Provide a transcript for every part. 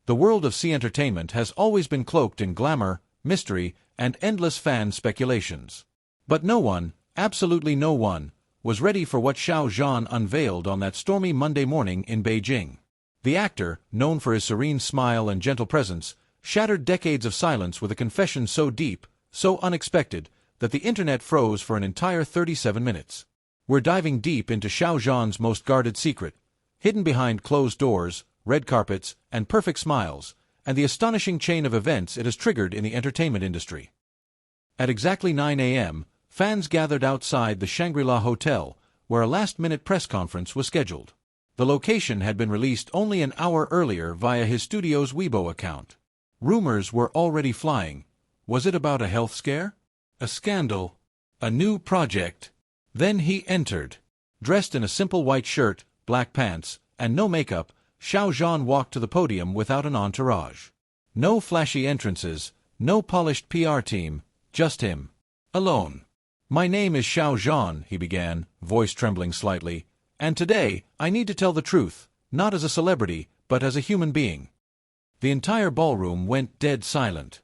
The world of sea entertainment has always been cloaked in glamour, mystery, and endless fan speculations. But no one, absolutely no one, was ready for what Xiao Zhan unveiled on that stormy Monday morning in Beijing. The actor, known for his serene smile and gentle presence, shattered decades of silence with a confession so deep, so unexpected, that the internet froze for an entire 37 minutes. We're diving deep into Xiao Zhan's most guarded secret, hidden behind closed doors, red carpets, and perfect smiles, and the astonishing chain of events it has triggered in the entertainment industry. At exactly 9 a.m., fans gathered outside the Shangri-La Hotel, where a last-minute press conference was scheduled. The location had been released only an hour earlier via his studio's Weibo account. Rumors were already flying. Was it about a health scare? A scandal? A new project? Then he entered. Dressed in a simple white shirt, black pants, and no makeup, Xiao Zhan walked to the podium without an entourage. No flashy entrances, no polished PR team, just him. Alone. "My name is Xiao Zhan," he began, voice trembling slightly, "and today, I need to tell the truth, not as a celebrity, but as a human being." The entire ballroom went dead silent.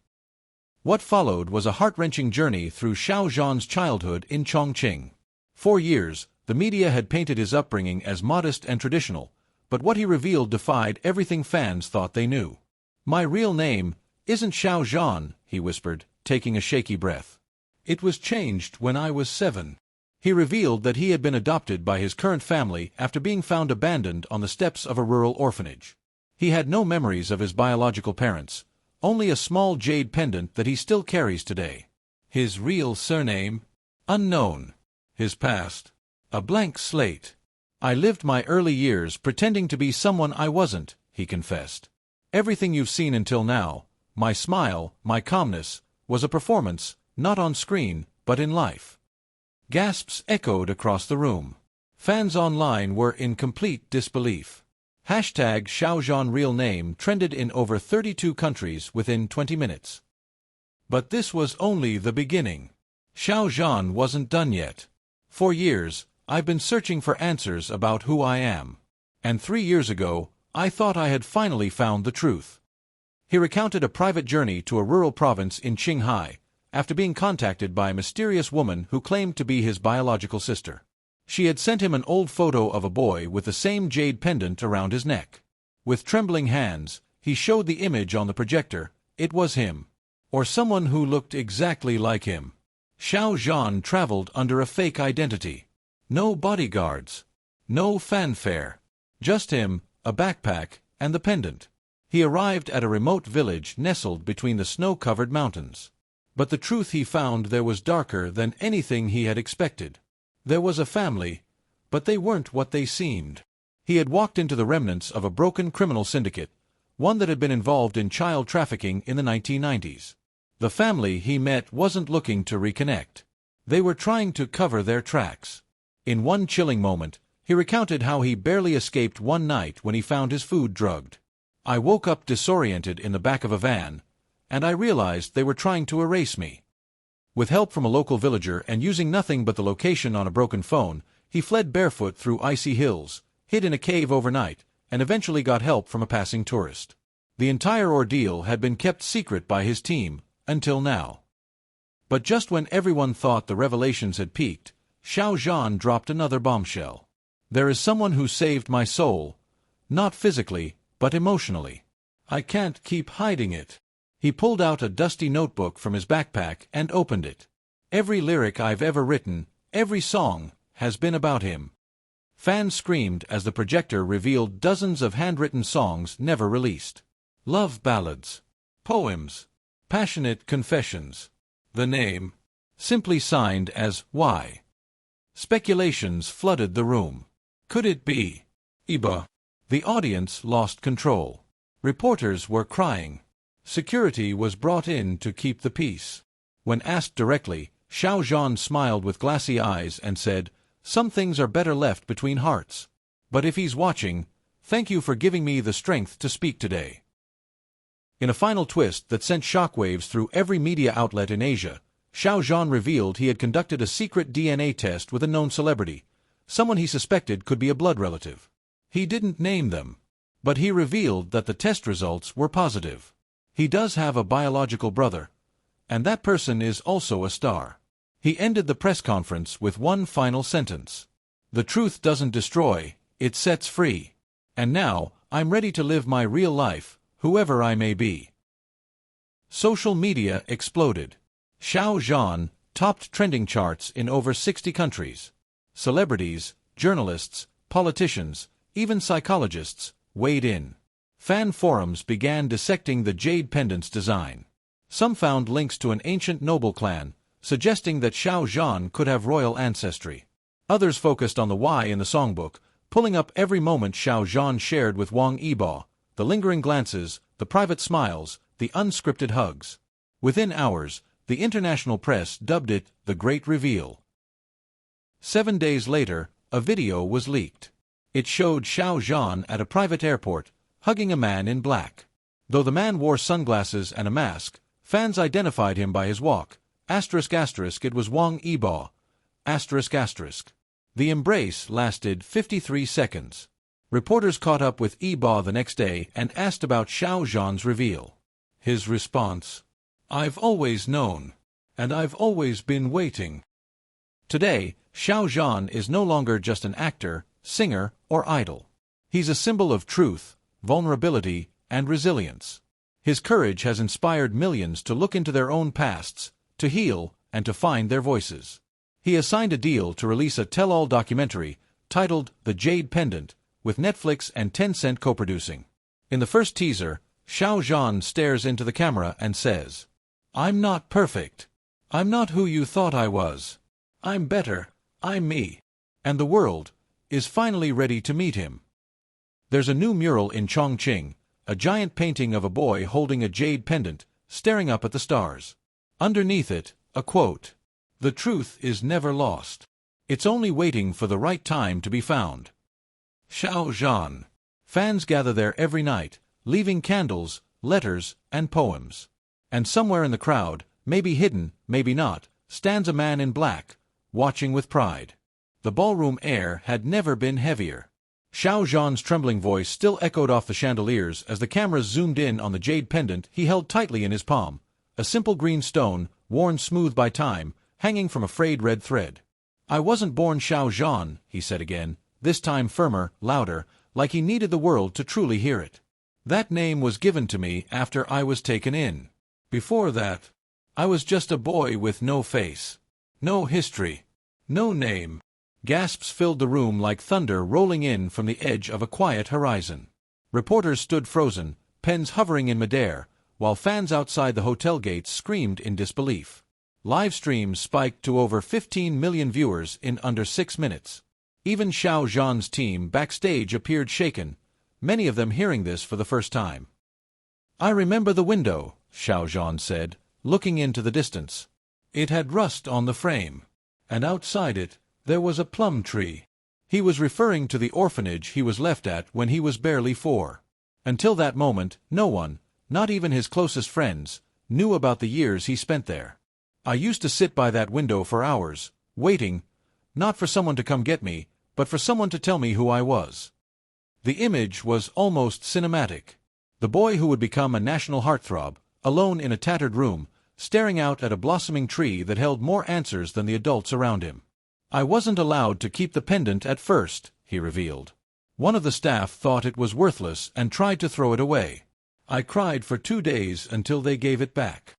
What followed was a heart-wrenching journey through Xiao Zhan's childhood in Chongqing. For years, the media had painted his upbringing as modest and traditional, but what he revealed defied everything fans thought they knew. "My real name isn't Xiao Zhan," he whispered, taking a shaky breath. "It was changed when I was 7. He revealed that he had been adopted by his current family after being found abandoned on the steps of a rural orphanage. He had no memories of his biological parents, only a small jade pendant that he still carries today. His real surname? Unknown. His past? A blank slate. I lived my early years pretending to be someone I wasn't," he confessed. "Everything you've seen until now, my smile, my calmness, was a performance, not on screen, but in life." Gasps echoed across the room. Fans online were in complete disbelief. Hashtag Xiao Zhan real name trended in over 32 countries within 20 minutes. But this was only the beginning. Xiao Zhan wasn't done yet. "For years, I've been searching for answers about who I am. And 3 years ago, I thought I had finally found the truth." He recounted a private journey to a rural province in Qinghai, after being contacted by a mysterious woman who claimed to be his biological sister. She had sent him an old photo of a boy with the same jade pendant around his neck. With trembling hands, he showed the image on the projector. It was him. Or someone who looked exactly like him. Xiao Zhan traveled under a fake identity. No bodyguards. No fanfare. Just him, a backpack, and the pendant. He arrived at a remote village nestled between the snow-covered mountains. But the truth he found there was darker than anything he had expected. There was a family, but they weren't what they seemed. He had walked into the remnants of a broken criminal syndicate, one that had been involved in child trafficking in the 1990s. The family he met wasn't looking to reconnect. They were trying to cover their tracks. In one chilling moment, he recounted how he barely escaped one night when he found his food drugged. "I woke up disoriented in the back of a van, and I realized they were trying to erase me." With help from a local villager and using nothing but the location on a broken phone, he fled barefoot through icy hills, hid in a cave overnight, and eventually got help from a passing tourist. The entire ordeal had been kept secret by his team, until now. But just when everyone thought the revelations had peaked, Xiao Zhan dropped another bombshell. "There is someone who saved my soul, not physically, but emotionally. I can't keep hiding it." He pulled out a dusty notebook from his backpack and opened it. "Every lyric I've ever written, every song, has been about him." Fans screamed as the projector revealed dozens of handwritten songs never released. Love ballads, poems, passionate confessions. The name, simply signed as Y. Speculations flooded the room. Could it be Iba? The audience lost control. Reporters were crying. Security was brought in to keep the peace. When asked directly, Xiao Zhan smiled with glassy eyes and said, "Some things are better left between hearts. But if he's watching, thank you for giving me the strength to speak today." In a final twist that sent shockwaves through every media outlet in Asia, Xiao Zhan revealed he had conducted a secret DNA test with a known celebrity, someone he suspected could be a blood relative. He didn't name them. But he revealed that the test results were positive. He does have a biological brother, and that person is also a star. He ended the press conference with one final sentence. The truth doesn't destroy, it sets free. And now, I'm ready to live my real life, whoever I may be. Social media exploded. Xiao Zhan topped trending charts in over 60 countries. Celebrities, journalists, politicians, even psychologists weighed in. Fan forums began dissecting the Jade Pendant's design. Some found links to an ancient noble clan, suggesting that Xiao Zhan could have royal ancestry. Others focused on the why in the songbook, pulling up every moment Xiao Zhan shared with Wang Yibo, the lingering glances, the private smiles, the unscripted hugs. Within hours, the international press dubbed it the Great Reveal. 7 days later, a video was leaked. It showed Xiao Zhan at a private airport, hugging a man in black. Though the man wore sunglasses and a mask, fans identified him by his walk. It was Wang Yibo. The embrace lasted 53 seconds. Reporters caught up with Yibo the next day and asked about Xiao Zhan's reveal. His response: "I've always known, and I've always been waiting." Today, Xiao Zhan is no longer just an actor, singer, or idol. He's a symbol of truth, vulnerability, and resilience. His courage has inspired millions to look into their own pasts, to heal, and to find their voices. He has signed a deal to release a tell-all documentary titled The Jade Pendant, with Netflix and Tencent co-producing. In the first teaser, Xiao Zhan stares into the camera and says, "I'm not perfect. I'm not who you thought I was. I'm better. I'm me." And the world is finally ready to meet him. There's a new mural in Chongqing, a giant painting of a boy holding a jade pendant, staring up at the stars. Underneath it, a quote: "The truth is never lost. It's only waiting for the right time to be found." Xiao Zhan. Fans gather there every night, leaving candles, letters, and poems. And somewhere in the crowd, maybe hidden, maybe not, stands a man in black, watching with pride. The ballroom air had never been heavier. Xiao Zhan's trembling voice still echoed off the chandeliers as the cameras zoomed in on the jade pendant he held tightly in his palm, a simple green stone, worn smooth by time, hanging from a frayed red thread. "I wasn't born Xiao Zhan," he said again, this time firmer, louder, like he needed the world to truly hear it. "That name was given to me after I was taken in. Before that, I was just a boy with no face, no history, no name." Gasps filled the room like thunder rolling in from the edge of a quiet horizon. Reporters stood frozen, pens hovering in midair, while fans outside the hotel gates screamed in disbelief. Live streams spiked to over 15 million viewers in under 6 minutes. Even Xiao Zhan's team backstage appeared shaken, many of them hearing this for the first time. "I remember the window," Xiao Zhan said, looking into the distance. "It had rust on the frame, and outside it, there was a plum tree." He was referring to the orphanage he was left at when he was barely 4. Until that moment, no one, not even his closest friends, knew about the years he spent there. "I used to sit by that window for hours, waiting, not for someone to come get me, but for someone to tell me who I was." The image was almost cinematic. The boy who would become a national heartthrob, alone in a tattered room, staring out at a blossoming tree that held more answers than the adults around him. "I wasn't allowed to keep the pendant at first," he revealed. "One of the staff thought it was worthless and tried to throw it away. I cried for 2 days until they gave it back."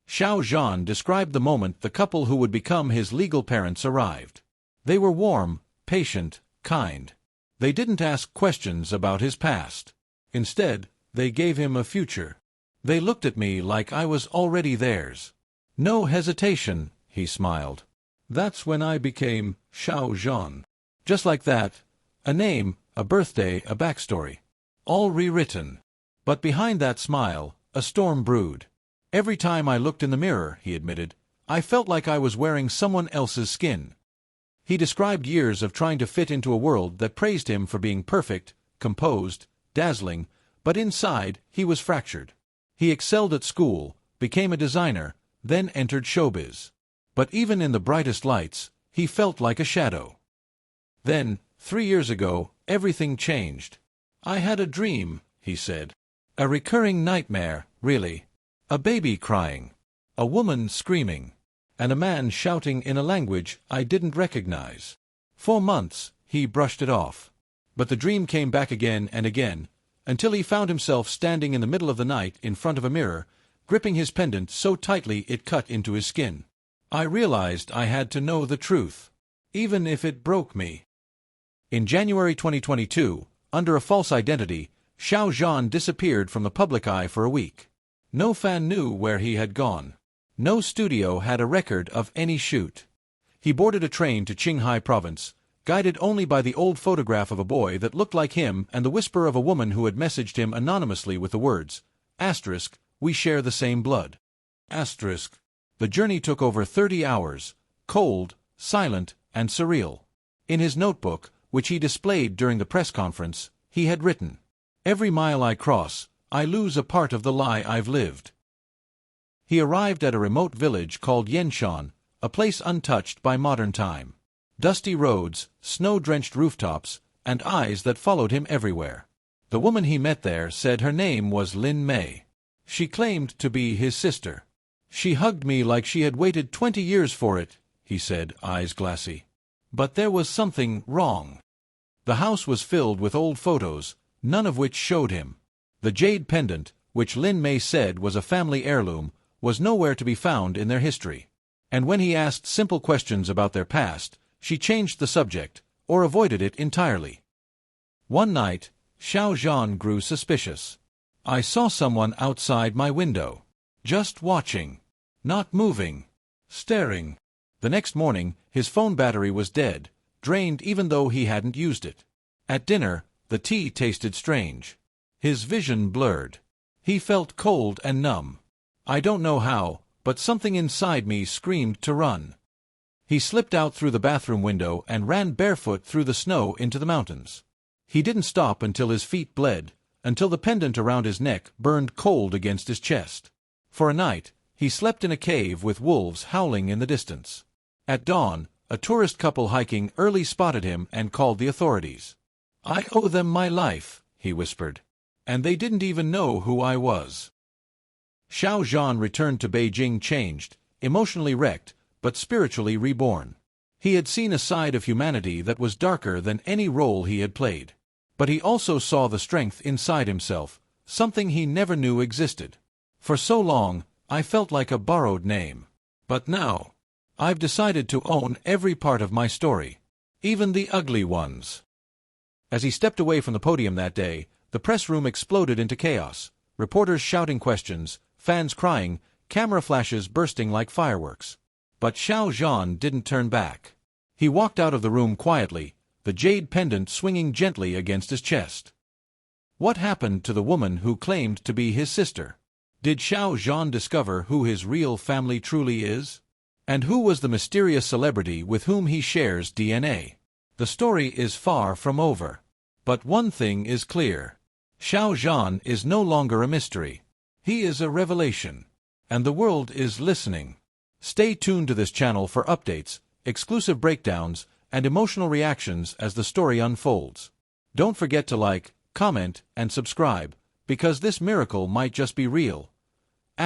Xiao Zhan described the moment the couple who would become his legal parents arrived. They were warm, patient, kind. They didn't ask questions about his past. Instead, they gave him a future. "They looked at me like I was already theirs. No hesitation," he smiled. "That's when I became Xiao Zhan." Just like that, a name, a birthday, a backstory. All rewritten. But behind that smile, a storm brewed. "Every time I looked in the mirror," he admitted, "I felt like I was wearing someone else's skin." He described years of trying to fit into a world that praised him for being perfect, composed, dazzling, but inside, he was fractured. He excelled at school, became a designer, then entered showbiz. But even in the brightest lights, he felt like a shadow. Then, 3 years ago, everything changed. "I had a dream," he said. "A recurring nightmare, really. A baby crying, a woman screaming, and a man shouting in a language I didn't recognize. For months, he brushed it off. But the dream came back again and again, until he found himself standing in the middle of the night in front of a mirror, gripping his pendant so tightly it cut into his skin. I realized I had to know the truth, even if it broke me." In January 2022, under a false identity, Xiao Zhan disappeared from the public eye for a week. No fan knew where he had gone. No studio had a record of any shoot. He boarded a train to Qinghai province, guided only by the old photograph of a boy that looked like him and the whisper of a woman who had messaged him anonymously with the words, **, we share the same blood. **. The journey took over 30 hours, cold, silent, and surreal. In his notebook, which he displayed during the press conference, he had written, "Every mile I cross, I lose a part of the lie I've lived." He arrived at a remote village called Yanshan, a place untouched by modern time. Dusty roads, snow-drenched rooftops, and eyes that followed him everywhere. The woman he met there said her name was Lin Mei. She claimed to be his sister. "She hugged me like she had waited 20 years for it," he said, eyes glassy. But there was something wrong. The house was filled with old photos, none of which showed him. The Jade Pendant, which Lin Mei said was a family heirloom, was nowhere to be found in their history. And when he asked simple questions about their past, she changed the subject, or avoided it entirely. One night, Xiao Zhan grew suspicious. "I saw someone outside my window. Just watching. Not moving. Staring." The next morning, his phone battery was dead, drained even though he hadn't used it. At dinner, the tea tasted strange. His vision blurred. He felt cold and numb. "I don't know how, but something inside me screamed to run." He slipped out through the bathroom window and ran barefoot through the snow into the mountains. He didn't stop until his feet bled, until the pendant around his neck burned cold against his chest. For a night, he slept in a cave with wolves howling in the distance. At dawn, a tourist couple hiking early spotted him and called the authorities. "I owe them my life," he whispered. "And they didn't even know who I was." Xiao Zhan returned to Beijing changed, emotionally wrecked, but spiritually reborn. He had seen a side of humanity that was darker than any role he had played. But he also saw the strength inside himself, something he never knew existed. "For so long, I felt like a borrowed name. But now, I've decided to own every part of my story, even the ugly ones." As he stepped away from the podium that day, the press room exploded into chaos, reporters shouting questions, fans crying, camera flashes bursting like fireworks. But Xiao Zhan didn't turn back. He walked out of the room quietly, the jade pendant swinging gently against his chest. What happened to the woman who claimed to be his sister? Did Xiao Zhan discover who his real family truly is? And who was the mysterious celebrity with whom he shares DNA? The story is far from over. But one thing is clear. Xiao Zhan is no longer a mystery. He is a revelation. And the world is listening. Stay tuned to this channel for updates, exclusive breakdowns, and emotional reactions as the story unfolds. Don't forget to like, comment, and subscribe, because this miracle might just be real. **.